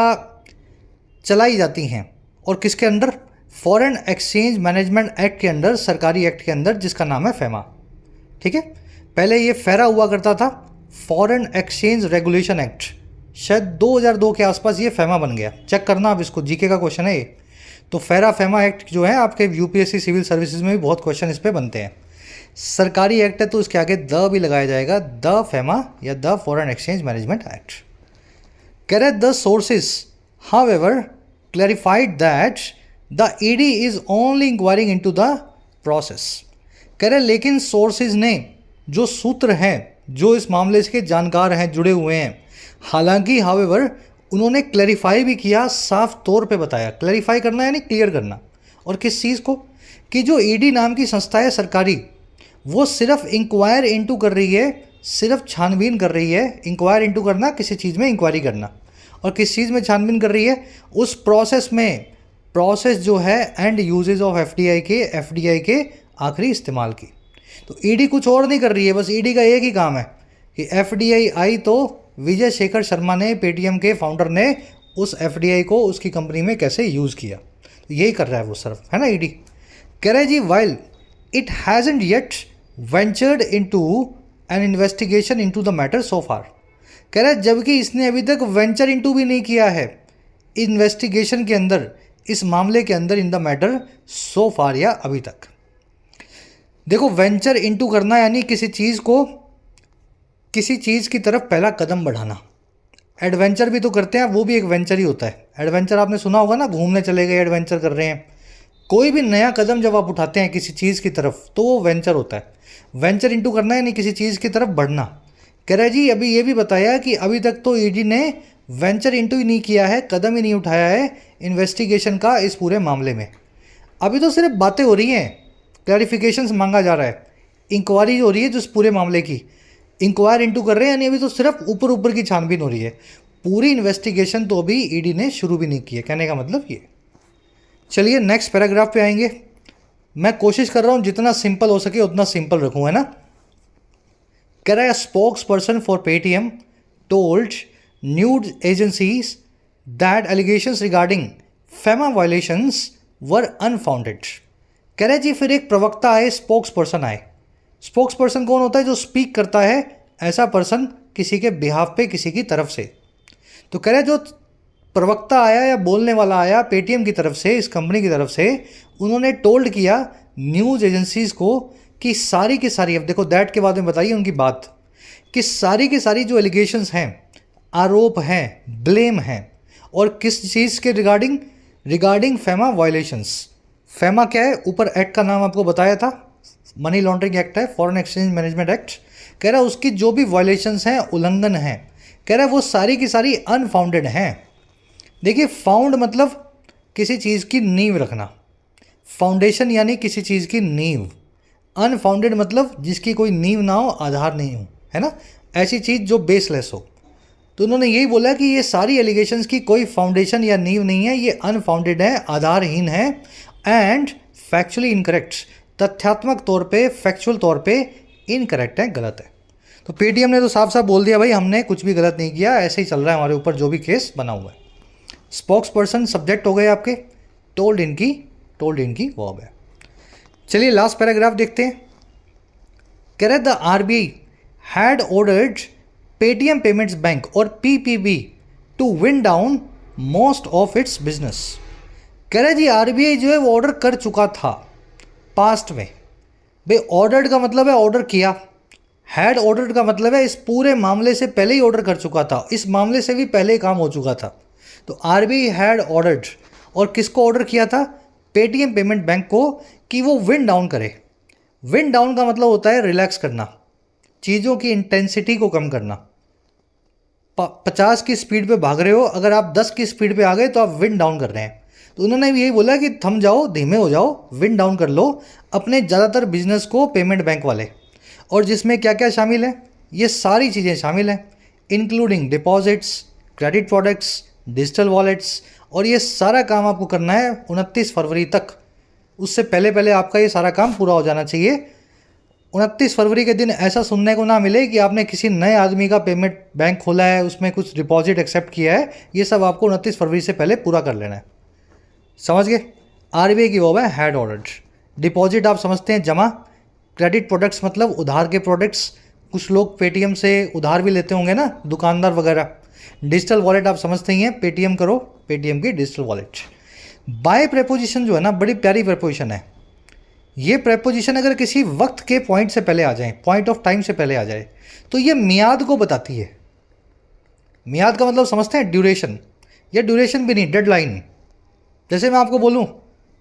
चलाई जाती हैं, और किसके under? Foreign exchange management act के अंडर, सरकारी एक्ट के अंदर, जिसका नाम है फैमा। ठीक है, पहले ये फेरा हुआ करता था, फॉरेन एक्सचेंज रेगुलेशन एक्ट। शायद 2002 के आसपास ये फैमा बन गया। चेक करना आप इसको, जीके का क्वेश्चन है ये। तो फेरा फैमा एक्ट जो है आपके यूपीएससी सिविल सर्विसेज में भी बहुत क्वेश्चन इस पे बनते हैं। सरकारी एक्ट है तो उसके आगे द भी लगाया जाएगा, द फैमा या the foreign exchange management act. कह रहे the sources however clarified that the ED is only enquiring into the process. कह रहे लेकिन सोर्सेज ने, जो सूत्र हैं, जो इस मामले से जानकार हैं, जुड़े हुए हैं, हालांकि हाउएवर उन्होंने क्लैरिफाई भी किया, साफ तौर पे बताया। क्लैरिफाई करना यानी क्लियर करना। और किस चीज़ को? कि जो ईडी नाम की संस्था है सरकारी, वो सिर्फ इंक्वायर इनटू कर रही है, सिर्फ छानबीन कर रही है। इंक्वायर इनटू करना, किसी चीज़ में इंक्वायरी करना। और किस चीज़ में छानबीन कर रही है? उस प्रोसेस में, प्रोसेस जो है एंड यूजेज ऑफ एफडीआई के आखिरी इस्तेमाल की। तो ईडी कुछ और नहीं कर रही है, बस ईडी का एक ही काम है कि एफडीआई आई तो विजय शेखर शर्मा ने, पेटीएम के फाउंडर ने, उस एफडीआई को उसकी कंपनी में कैसे यूज़ किया, तो यही कर रहा है वो सिर्फ, है ना ईडी। कह रहे जी while it hasn't yet ventured into an investigation into the matter so far. कह रहा है जबकि इसने अभी तक वेंचर इनटू भी नहीं किया है इन्वेस्टिगेशन के अंदर, इस मामले के अंदर, इन द मैटर सो फार, या अभी तक। देखो, वेंचर इनटू करना यानी किसी चीज़ को, किसी चीज़ की तरफ पहला कदम बढ़ाना। एडवेंचर भी तो करते हैं, वो भी एक वेंचर ही होता है। एडवेंचर आपने सुना होगा ना, घूमने चले गए, एडवेंचर कर रहे हैं। कोई भी नया कदम जब आप उठाते हैं किसी चीज़ की तरफ, तो वो वेंचर होता है। वेंचर इनटू करना यानी किसी चीज़ की तरफ बढ़ना। कह रहा है जी अभी ये भी बताया कि अभी तक तो ईडी ने वेंचर इनटू ही नहीं किया है, कदम ही नहीं उठाया है इन्वेस्टिगेशन का इस पूरे मामले में। अभी तो सिर्फ बातें हो रही हैं, क्लैरिफिकेशंस मांगा जा रहा है, इंक्वायरी हो रही है जो इस पूरे मामले की, इंक्वायर इनटू कर रहे हैं, यानी अभी तो सिर्फ ऊपर ऊपर की छानबीन हो रही है। पूरी इन्वेस्टिगेशन तो अभी ईडी ने शुरू भी नहीं की है, कहने का मतलब ये। चलिए नेक्स्ट पैराग्राफ पे आएंगे। मैं कोशिश कर रहा हूँ जितना सिंपल हो सके उतना सिंपल रखूँ, है ना। कह रहा है spokesperson for Paytm told news agencies that allegations regarding FEMA violations were unfounded. कह रहे जी फिर एक प्रवक्ता आए, स्पोक्स पर्सन आए। स्पोक्स पर्सन कौन होता है? जो स्पीक करता है, ऐसा पर्सन किसी के बिहाफ पे, किसी की तरफ से। तो कह रहे जो प्रवक्ता आया या बोलने वाला आया पेटीएम की तरफ से, इस कंपनी की तरफ से, उन्होंने टोल्ड किया न्यूज़ एजेंसीज को कि सारी की सारी, अब देखो दैट के बाद में बताइए उनकी बात, कि सारी की सारी जो एलिगेशंस हैं, आरोप हैं, ब्लेम हैं, और किस चीज़ के रिगार्डिंग फैमा वायलेशंस। फैमा क्या है? ऊपर एक्ट का नाम आपको बताया था, मनी लॉन्ड्रिंग एक्ट है, फॉरेन एक्सचेंज मैनेजमेंट एक्ट। कह रहा है उसकी जो भी वायलेशंस हैं, उल्लंघन हैं, कह रहा है वो सारी की सारी अनफाउंडेड हैं। देखिए, फाउंड मतलब किसी चीज़ की नींव रखना, फाउंडेशन यानी किसी चीज़ की नींव, अनफाउंडेड मतलब जिसकी कोई नींव ना हो, आधार नहीं हो, है ना, ऐसी चीज़ जो बेसलेस हो। तो उन्होंने यही बोला कि ये सारी एलिगेशंस की कोई फाउंडेशन या नींव नहीं है, ये अनफाउंडेड है, आधारहीन है, एंड फैक्चुअली इनकरेक्ट, तथ्यात्मक तौर पे, फैक्चुअल तौर पे इनकरेक्ट है, गलत है। तो पेटीएम ने तो साफ साफ बोल दिया भाई हमने कुछ भी गलत नहीं किया, ऐसे ही चल रहा है हमारे ऊपर जो भी केस बना हुआ है। स्पोक्स पर्सन सब्जेक्ट हो गए आपके, टोल्ड इनकी वर्ब है। चलिए लास्ट पैराग्राफ देखते हैं। कह रहे the RBI had ordered Paytm payments bank और PPB to wind down most of its business. कह रहे जी आरबीआई जो है वो ऑर्डर कर चुका था पास्ट में। भाई ऑर्डर्ड का मतलब है ऑर्डर किया, हैड ऑर्डर्ड का मतलब है इस पूरे मामले से पहले ही ऑर्डर कर चुका था, इस मामले से भी पहले ही काम हो चुका था। तो आरबीआई हैड ऑर्डर्ड, और किसको ऑर्डर किया था? पेटीएम पेमेंट बैंक को, कि वो विन डाउन करे। विन डाउन का मतलब होता है रिलैक्स करना, चीज़ों की इंटेंसिटी को कम करना। 50 की स्पीड पे भाग रहे हो, अगर आप 10 की स्पीड पे आ गए तो आप विन डाउन कर रहे हैं। तो उन्होंने भी यही बोला कि थम जाओ, धीमे हो जाओ, विन डाउन कर लो अपने ज़्यादातर बिजनेस को, पेमेंट बैंक वाले। और जिसमें क्या क्या शामिल है? ये सारी चीज़ें शामिल हैं। Including deposits, credit products, digital wallets, और ये सारा काम आपको करना है 29 फरवरी तक। उससे पहले पहले आपका ये सारा काम पूरा हो जाना चाहिए। 29 फरवरी के दिन ऐसा सुनने को ना मिले कि आपने किसी नए आदमी का पेमेंट बैंक खोला है, उसमें कुछ डिपॉजिट एक्सेप्ट किया है। ये सब आपको 29 फरवरी से पहले पूरा कर लेना है। समझ गए? आरबीआई की वो है हेड ऑर्डर। डिपॉजिट आप समझते हैं जमा, क्रेडिट प्रोडक्ट्स मतलब उधार के प्रोडक्ट्स, कुछ लोग पेटीएम से उधार भी लेते होंगे ना, दुकानदार वगैरह। डिजिटल वॉलेट आप समझते ही हैं, पेटीएम करो, पेटीएम की डिजिटल वॉलेट। बाय प्रेपोजिशन जो है ना, बड़ी प्यारी प्रेपोजिशन है। ये प्रेपोजिशन अगर किसी वक्त के पॉइंट से पहले आ जाए, पॉइंट ऑफ टाइम से पहले आ जाए, तो ये मियाद को बताती है। मियाद का मतलब समझते हैं ड्यूरेशन, या ड्यूरेशन भी नहीं, डेडलाइन। जैसे मैं आपको बोलूं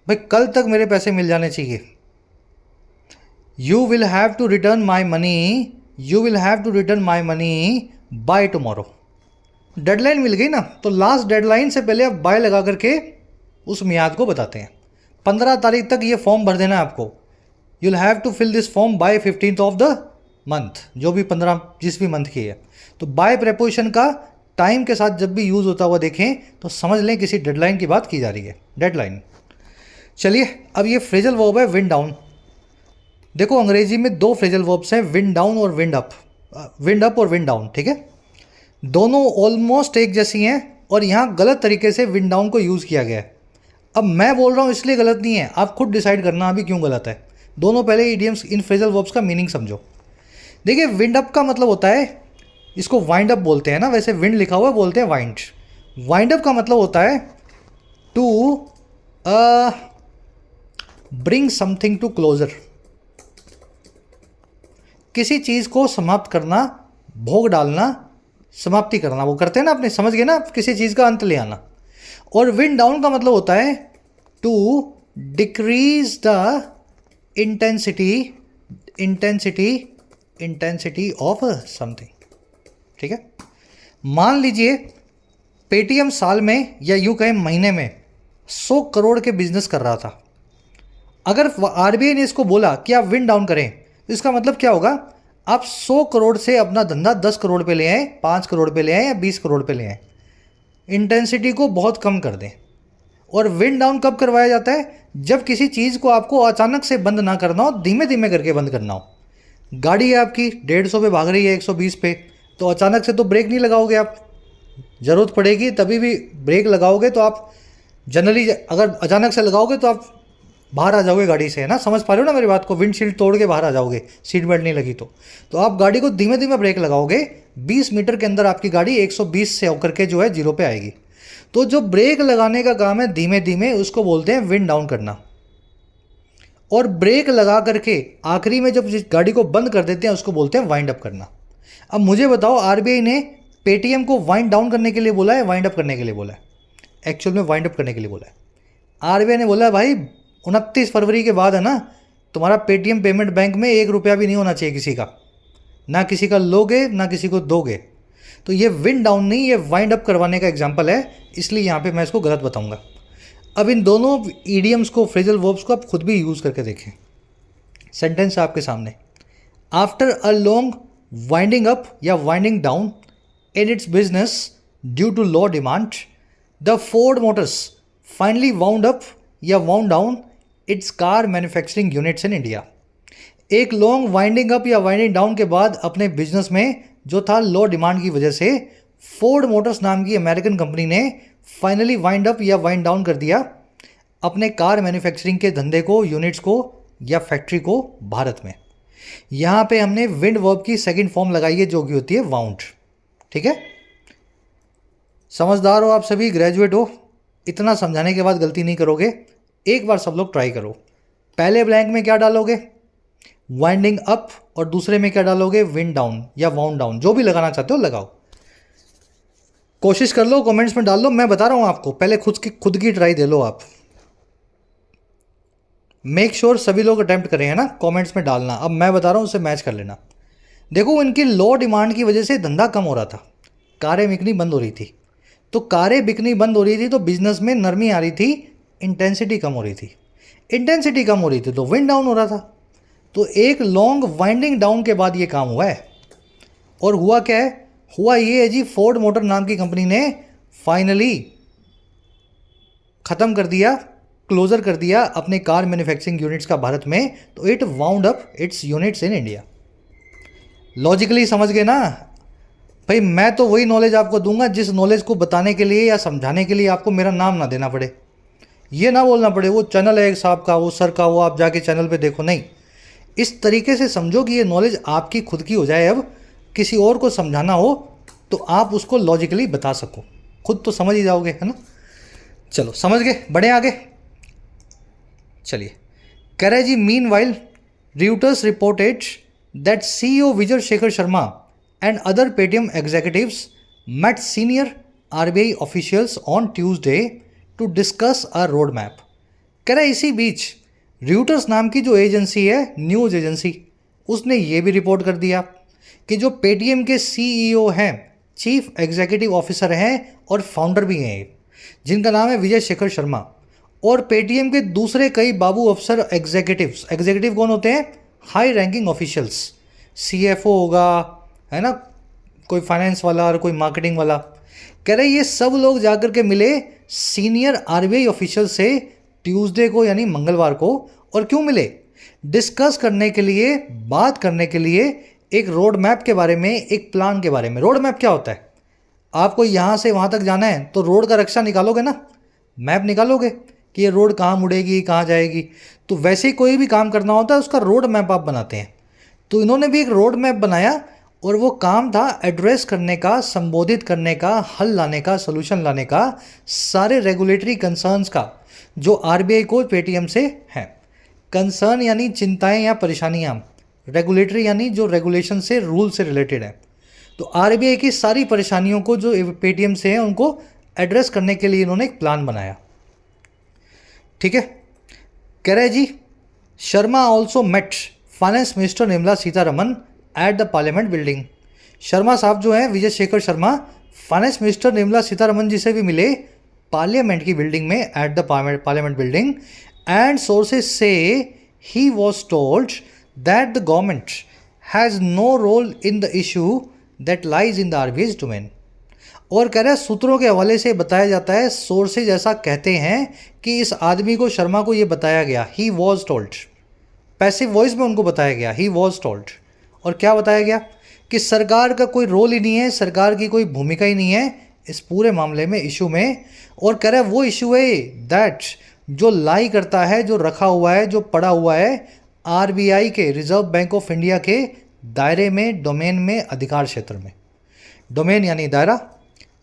भाई कल तक मेरे पैसे मिल जाने चाहिए, you will have to return my money, you will have to return my money by tomorrow. Deadline मिल गई ना, तो लास्ट डेडलाइन से पहले आप बाय लगा करके उस मियाद को बताते हैं। 15 तारीख तक ये फॉर्म भर देना है आपको। You will have to fill this form by 15th of the month, जो भी 15 जिस भी मंथ की है। तो बाय प्रेपोजिशन का टाइम के साथ जब भी यूज़ होता हुआ देखें तो समझ लें किसी डेडलाइन की बात की जा रही है, डेडलाइन। चलिए अब ये फ्रेजल वर्ब है विंड डाउन। देखो अंग्रेजी में 2 फ्रेजल वर्ब्स हैं, विंड डाउन और विंड अप, विंड अप और विंड डाउन, ठीक है। दोनों ऑलमोस्ट एक जैसी हैं और यहाँ गलत तरीके से विंड डाउन को यूज़ किया गया है। अब मैं बोल रहा हूँ इसलिए गलत नहीं है, आप खुद डिसाइड करना अभी क्यों गलत है। दोनों पहले इडियम्स, इन फ्रेजल वर्ब्स का मीनिंग समझो। देखिए विंड अप का मतलब होता है, इसको वाइंड अप बोलते हैं ना, वैसे विंड लिखा हुआ बोलते हैं वाइंड। वाइंड अप का मतलब होता है to bring something to closure, किसी चीज़ को समाप्त करना, भोग डालना, समाप्ति करना, वो करते हैं ना अपने, समझ गए ना, किसी चीज़ का अंत ले आना। और विंड डाउन का मतलब होता है to decrease the intensity, intensity, intensity of something, ठीक है। मान लीजिए पेटीएम साल में या यूँ कहें महीने में 100 करोड़ के बिजनेस कर रहा था। अगर आरबीआई ने इसको बोला कि आप विंड डाउन करें, तो इसका मतलब क्या होगा, आप 100 करोड़ से अपना धंधा 10 करोड़ पे ले आए, 5 करोड़ पे ले आए या 20 करोड़ पे ले आए। इंटेंसिटी को बहुत कम कर दें। और विंड डाउन कब करवाया जाता है, जब किसी चीज़ को आपको अचानक से बंद ना करना हो, धीमे धीमे करके बंद करना हो। गाड़ी है आपकी 150 पे भाग रही है 120 पे, तो अचानक से तो ब्रेक नहीं लगाओगे आप, ज़रूरत पड़ेगी तभी भी ब्रेक लगाओगे। तो आप जनरली अगर अचानक से लगाओगे तो आप बाहर आ जाओगे गाड़ी से, है ना, समझ पा रहे हो ना मेरी बात को, विंडशील्ड तोड़ के बाहर आ जाओगे, सीट बेल्ट नहीं लगी तो आप गाड़ी को धीमे धीमे ब्रेक लगाओगे, 20 मीटर के अंदर आपकी गाड़ी 120 से होकर के जो है 0 पे आएगी। तो जो ब्रेक लगाने का काम है धीमे धीमे, उसको बोलते हैं विंड डाउन करना। और ब्रेक लगा करके आखिरी में जब गाड़ी को बंद कर देते हैं उसको बोलते हैं वाइंड अप करना। अब मुझे बताओ आरबीआई ने पेटीएम को वाइंड डाउन करने के लिए बोला है, वाइंड अप करने के लिए बोला है? एक्चुअल में वाइंड अप करने के लिए बोला है। आरबीआई ने बोला भाई 29 फरवरी के बाद है ना, तुम्हारा पेटीएम पेमेंट बैंक में 1 रुपया भी नहीं होना चाहिए किसी का, ना किसी का लोगे ना किसी को दोगे। तो ये विंड डाउन नहीं, ये वाइंड अप करवाने का एग्जाम्पल है, इसलिए यहाँ पे मैं इसको गलत बताऊँगा। अब इन दोनों ईडियम्स को, फ्रेजल वर्ब्स को आप खुद भी यूज़ करके देखें। सेंटेंस आपके सामने, after a long winding up या winding down in its business due to low demand, the Ford Motors finally wound up या wound down its car manufacturing units in India. एक लॉन्ग वाइंडिंग अप या वाइंडिंग डाउन के बाद अपने बिजनेस में जो था लो डिमांड की वजह से, फोर्ड मोटर्स नाम की अमेरिकन कंपनी ने फाइनली वाइंड अप या वाइंड डाउन कर दिया अपने कार मैन्युफैक्चरिंग के धंधे को, यूनिट्स को या फैक्ट्री को भारत में। यहाँ पे हमने विंड वर्ब की सेकंड फॉर्म लगाई है जो कि होती है वाउंड, ठीक है। समझदार हो आप सभी, ग्रेजुएट हो, इतना समझाने के बाद गलती नहीं करोगे। एक बार सब लोग ट्राई करो। पहले ब्लैंक में क्या डालोगे, वाइंडिंग अप, और दूसरे में क्या डालोगे, विंड डाउन या वाउंड डाउन, जो भी लगाना चाहते हो लगाओ। कोशिश कर लो, कमेंट्स में डाल लो, मैं बता रहा हूं आपको, पहले खुद की ट्राई दे लो आप। मेक श्योर सभी लोग अटेम्प्ट करें, है ना, कमेंट्स में डालना। अब मैं बता रहा हूं, उससे मैच कर लेना। देखो इनकी लो डिमांड की वजह से धंधा कम हो रहा था, कारें बिकनी बंद हो रही थी। तो कारें बिकनी बंद हो रही थी तो बिजनेस में नरमी आ रही थी, इंटेंसिटी कम हो रही थी। इंटेंसिटी कम हो रही थी तो विंड डाउन हो रहा था। तो एक लॉन्ग वाइंडिंग डाउन के बाद ये काम हुआ है। और हुआ क्या है, हुआ ये है जी, फोर्ड मोटर नाम की कंपनी ने फाइनली ख़त्म कर दिया, क्लोजर कर दिया अपने कार मैन्युफैक्चरिंग यूनिट्स का भारत में, तो it wound up it's units in India. Logically समझ गए ना भाई, मैं तो वही नॉलेज आपको दूंगा जिस नॉलेज को बताने के लिए या समझाने के लिए आपको मेरा नाम ना देना पड़े, ये ना बोलना पड़े वो चैनल है एक साहब का, वो सर का, वो आप जाके चैनल पे देखो। नहीं, इस तरीके से समझो कि ये नॉलेज आपकी खुद की हो जाए। अब किसी और को समझाना हो तो आप उसको लॉजिकली बता सको, खुद तो समझ ही जाओगे, है ना। चलो समझ गए, बढ़े आगे। चलिए, कह रहे जी, meanwhile Reuters reported that CEO Vijay Shekhar Sharma and other Paytm executives met senior RBI officials on Tuesday to discuss a roadmap। कह रहा है इसी बीच Reuters नाम की जो एजेंसी है, न्यूज़ एजेंसी, उसने ये भी रिपोर्ट कर दिया कि जो पेटीएम के CEO हैं, चीफ एग्जीक्यूटिव ऑफिसर हैं और फाउंडर भी हैं, जिनका नाम है विजय शेखर शर्मा, और पेटीएम के दूसरे कई बाबू अफसर एग्जीक्यूटिव कौन होते हैं? हाई रैंकिंग ऑफिशियल्स, CFO होगा, है ना, कोई फाइनेंस वाला और कोई मार्केटिंग वाला। कह रहे ये सब लोग जाकर के मिले सीनियर आरबीआई ऑफिशियल से ट्यूसडे को, यानी मंगलवार को। और क्यों मिले? डिस्कस करने के लिए, बात करने के लिए एक रोड मैप के बारे में, एक प्लान के बारे में। रोड मैप क्या होता है? आपको यहाँ से वहाँ तक जाना है तो रोड का रक्षा निकालोगे ना, मैप निकालोगे कि ये रोड कहाँ मुड़ेगी, कहाँ जाएगी। तो वैसे ही कोई भी काम करना होता है, उसका रोड मैप आप बनाते हैं। तो इन्होंने भी एक रोड मैप बनाया और वो काम था एड्रेस करने का, संबोधित करने का, हल लाने का, सोल्यूशन लाने का, सारे रेगुलेटरी कंसर्न्स का जो आरबीआई को पेटीएम से हैं। कंसर्न यानी चिंताएं या परेशानियाँ, रेगुलेटरी यानी जो रेगुलेशन से, रूल से रिलेटेड है। तो आरबीआई की सारी परेशानियों को जो पेटीएम से हैं उनको एड्रेस करने के लिए इन्होंने एक प्लान बनाया। ठीक है, कह रहे जी, Sharma also met finance minister Nirmala Sitharaman at the parliament building. Sharma साहब जो हैं, विजय शेखर शर्मा, फाइनेंस मिनिस्टर निर्मला सीतारमन जी से भी मिले पार्लियामेंट की बिल्डिंग में, at the parliament building. And sources से ही was told that the government has no role in the issue that lies in the RBI's domain. और कह रहे हैं, सूत्रों के हवाले से बताया जाता है, सोर्सेज ऐसा कहते हैं कि इस आदमी को, शर्मा को, ये बताया गया, ही वॉज टोल्ड, पैसिव वॉइस में उनको बताया गया, ही वॉज टोल्ड। और क्या बताया गया? कि सरकार का कोई रोल ही नहीं है, सरकार की कोई भूमिका ही नहीं है इस पूरे मामले में, इशू में। और कह रहा है वो इशू है दैट जो लाई करता है, जो रखा हुआ है, जो पड़ा हुआ है आरबीआई के, रिजर्व बैंक ऑफ इंडिया के दायरे में, डोमेन में, अधिकार क्षेत्र में। डोमेन यानी दायरा,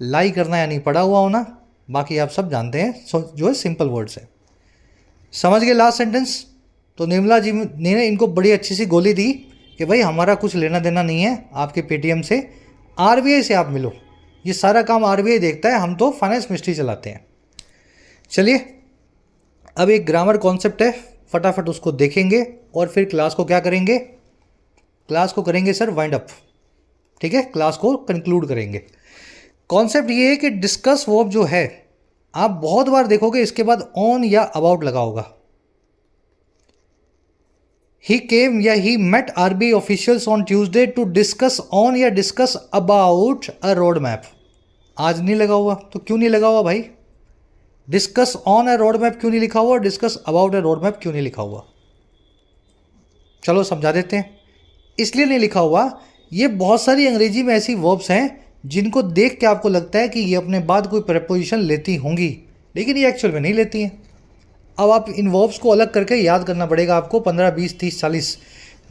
लाई करना यानी पड़ा हुआ होना, बाकी आप सब जानते हैं, जो है सिंपल वर्ड्स है। समझ गए लास्ट सेंटेंस? तो निर्मला जी ने इनको बड़ी अच्छी सी गोली दी कि भाई हमारा कुछ लेना देना नहीं है आपके पेटीएम से, आरबीआई से आप मिलो, ये सारा काम आरबीआई देखता है, हम तो फाइनेंस मिनिस्ट्री चलाते हैं। चलिए, अब एक ग्रामर कॉन्सेप्ट है, फटाफट उसको देखेंगे और फिर क्लास को क्या करेंगे? क्लास को करेंगे सर वाइंड अप। ठीक है, क्लास को कंक्लूड करेंगे। कॉन्सेप्ट ये है कि डिस्कस वर्ब जो है, आप बहुत बार देखोगे इसके बाद ऑन या अबाउट लगा होगा। ही केम या he met RBI officials on Tuesday to discuss on या discuss about a road map. आज नहीं लगा हुआ तो क्यों नहीं लगा हुआ भाई? Discuss on a road map क्यों नहीं लिखा हुआ? Discuss about a road map क्यों नहीं लिखा हुआ? चलो समझा देते हैं। इसलिए नहीं लिखा हुआ, ये बहुत सारी अंग्रेजी में ऐसी वर्ब्स हैं जिनको देख के आपको लगता है कि ये अपने बाद कोई प्रेपोजिशन लेती होंगी, लेकिन ये एक्चुअल में नहीं लेती हैं। अब आप इन वर्ब्स को अलग करके याद करना पड़ेगा आपको। 15, 20, 30, 40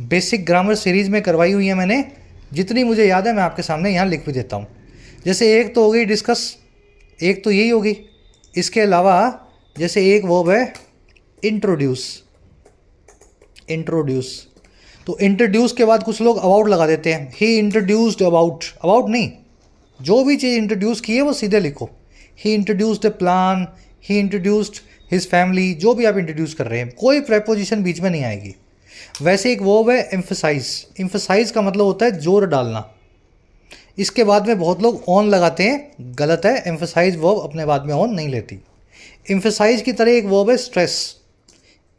बेसिक ग्रामर सीरीज़ में करवाई हुई है मैंने, जितनी मुझे याद है मैं आपके सामने यहाँ लिख भी देता हूँ। जैसे एक तो हो गई डिस्कस, एक तो यही होगी। इसके अलावा जैसे एक वर्ब है इंट्रोड्यूस, इंट्रोड्यूस, तो इंट्रोड्यूस के बाद कुछ लोग अबाउट लगा देते हैं, ही इंट्रोड्यूस्ड अबाउट। अबाउट नहीं, जो भी चीज़ इंट्रोड्यूस की है वो सीधे लिखो। ही इंट्रोड्यूस्ड ए प्लान, ही इंट्रोड्यूस्ड हिज फैमिली, जो भी आप इंट्रोड्यूस कर रहे हैं, कोई प्रेपोजिशन बीच में नहीं आएगी। वैसे एक वर्ब है एम्फसाइज। एम्फसाइज का मतलब होता है जोर डालना। इसके बाद में बहुत लोग ऑन लगाते हैं, गलत है। एम्फसाइज वर्ब अपने बाद में ऑन नहीं लेती। एम्फसाइज की तरह एक वर्ब है स्ट्रेस।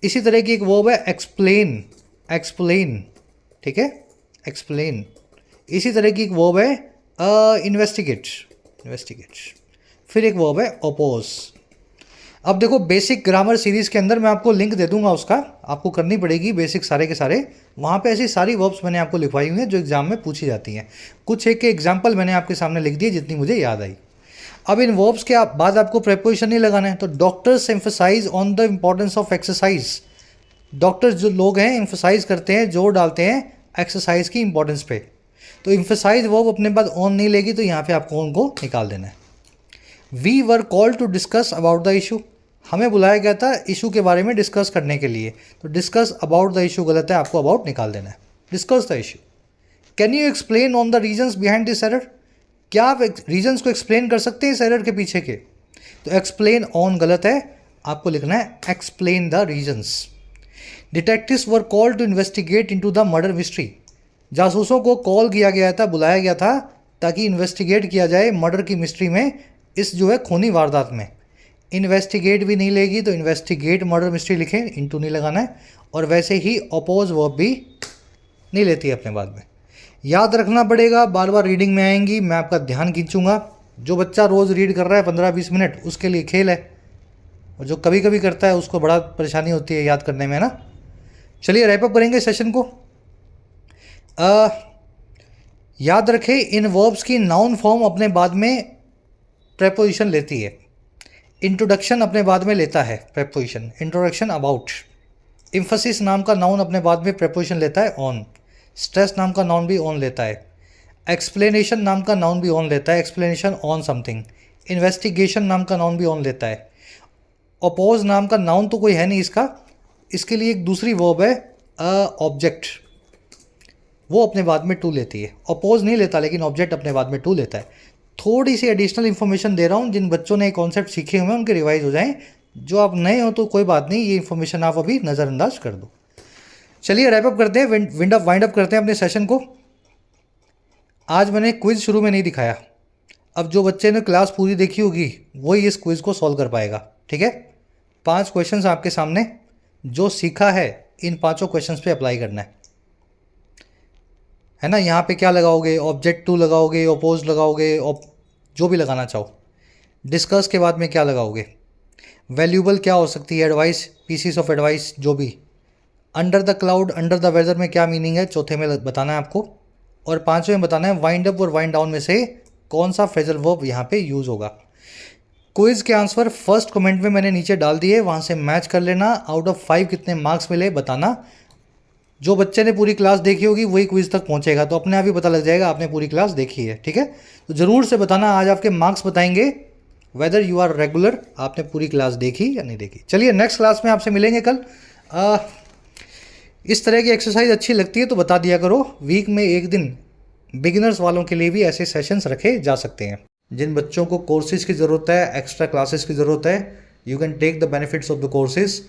इसी तरह की एक वर्ब है एक्सप्लेन, एक्सप्लेन, ठीक है, एक्सप्लेन। इसी तरह की एक वर्ब है इन्वेस्टिगेट, फिर एक वर्ब है ओपोज। अब देखो बेसिक ग्रामर सीरीज़ के अंदर मैं आपको लिंक दे दूंगा, उसका आपको करनी पड़ेगी बेसिक सारे के सारे। वहाँ पे ऐसी सारी वर्ब्स मैंने आपको लिखवाई हुई हैं जो एग्जाम में पूछी जाती हैं। कुछ एक के एग्जाम्पल मैंने आपके सामने लिख दिए जितनी मुझे याद आई। अब इन वर्ब्स के बाद आपको प्रेपोजिशन नहीं लगाना है, तो doctors emphasise on the importance of exercise. Doctors जो लोग हैं एम्फसाइज करते हैं, जोर डालते हैं एक्सरसाइज की इंपॉर्टेंस पे। तो एम्फसाइज वर्ब अपने पास ऑन नहीं लेगी, तो यहाँ पे आपको उनको निकाल देना है। We were called to discuss about the issue, हमें बुलाया गया था इशू के बारे में डिस्कस करने के लिए। तो डिस्कस अबाउट द इशू गलत है, आपको अबाउट निकाल देना है। Discuss the issue. Can you explain on the reasons behind this error, क्या आप रीजंस को एक्सप्लेन कर सकते हैं इस एरर के पीछे के। तो एक्सप्लेन ऑन गलत है, आपको लिखना है explain the reasons. Detectives were called to investigate into the murder mystery, जासूसों को कॉल किया गया था, बुलाया गया था ताकि इन्वेस्टिगेट किया जाए मर्डर की मिस्ट्री में, इस जो है खूनी वारदात में। इन्वेस्टिगेट भी नहीं लेगी, तो इन्वेस्टिगेट मर्डर मिस्ट्री लिखें, इनटू नहीं लगाना है। और वैसे ही अपोज वर्ब भी नहीं लेती है अपने बाद में। याद रखना पड़ेगा, बार बार रीडिंग में आएंगी, मैं आपका ध्यान खींचूंगा। जो बच्चा रोज़ रीड कर रहा है 15-20 मिनट, उसके लिए खेल है, और जो कभी कभी करता है उसको बड़ा परेशानी होती है याद करने में ना। चलिए रैपअप करेंगे सेशन को। याद रखें इन वर्ब्स की नाउन फॉर्म अपने बाद में प्रेपोजिशन लेती है। इंट्रोडक्शन अपने बाद में लेता है प्रेपोजिशन, इंट्रोडक्शन अबाउट। एम्फसिस नाम का नाउन अपने बाद में प्रेपोजिशन लेता है ऑन। स्ट्रेस नाम का नाउन भी ऑन लेता है। एक्सप्लेनेशन नाम का नाउन भी ऑन लेता है, एक्सप्लेनेशन ऑन समथिंग। इन्वेस्टिगेशन नाम का नाउन भी ऑन लेता है। अपोज नाम का नाउन तो कोई है नहीं इसका, इसके लिए एक दूसरी वर्ब है ऑब्जेक्ट, वो अपने बाद में टू लेती है। अपोज नहीं लेता, लेकिन ऑब्जेक्ट अपने बाद में टू लेता है। थोड़ी सी एडिशनल इन्फॉर्मेशन दे रहा हूँ, जिन बच्चों ने कॉन्सेप्ट सीखे हुए हैं उनके रिवाइज हो जाएं। जो आप नए हो तो कोई बात नहीं, ये इन्फॉर्मेशन आप अभी नज़रअंदाज कर दो। चलिए रैपअप करते हैं, वाइंड अप करते हैं अपने सेशन को। आज मैंने क्विज शुरू में नहीं दिखाया, अब जो बच्चे ने क्लास पूरी देखी होगी वही इस क्विज को सॉल्व कर पाएगा, ठीक है। 5 क्वेश्चंस आपके सामने, जो सीखा है इन 5 क्वेश्चंस पे अप्लाई करना है ना। यहाँ पे क्या लगाओगे, ऑब्जेक्ट टू लगाओगे, ओपोज लगाओगे, जो भी लगाना चाहो। डिस्कस के बाद में क्या लगाओगे, वैल्यूबल क्या हो सकती है, एडवाइस, पीसीस ऑफ एडवाइस, जो भी। Under the cloud, under the weather में क्या मीनिंग है, चौथे में बताना है आपको। और 5वें में बताना है वाइंड अप और वाइंड डाउन में से कौन सा फ्रेजल वर्ब यहाँ पे यूज़ होगा। क्विज के आंसर फर्स्ट कमेंट में मैंने नीचे डाल दिए, वहाँ से मैच कर लेना। आउट ऑफ 5 कितने मार्क्स मिले बताना। जो बच्चे ने पूरी क्लास देखी होगी वही क्विज तक पहुंचेगा, तो अपने आप ही पता लग जाएगा आपने पूरी क्लास देखी है, ठीक है। तो ज़रूर से बताना, आज आपके मार्क्स बताएंगे वेदर यू आर रेगुलर, आपने पूरी क्लास देखी या नहीं देखी। चलिए नेक्स्ट क्लास में आपसे मिलेंगे कल। इस तरह की एक्सरसाइज अच्छी लगती है तो बता दिया करो। वीक में एक दिन बिगिनर्स वालों के लिए भी ऐसे सेशंस रखे जा सकते हैं। जिन बच्चों को कोर्सेज की ज़रूरत है, एक्स्ट्रा क्लासेस की ज़रूरत है, you can take the benefits of the courses.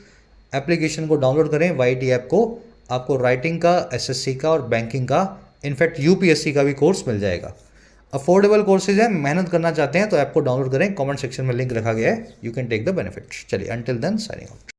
Application को डाउनलोड करें, YT ऐप को, आपको राइटिंग का, SSC का और बैंकिंग का, इनफैक्ट UPSC का भी कोर्स मिल जाएगा। अफोर्डेबल कोर्सेज हैं, मेहनत करना चाहते हैं तो ऐप को डाउनलोड करें, कमेंट सेक्शन में लिंक रखा गया है, you can take the benefit. चलिए अंटिल देन साइनिंग आउट।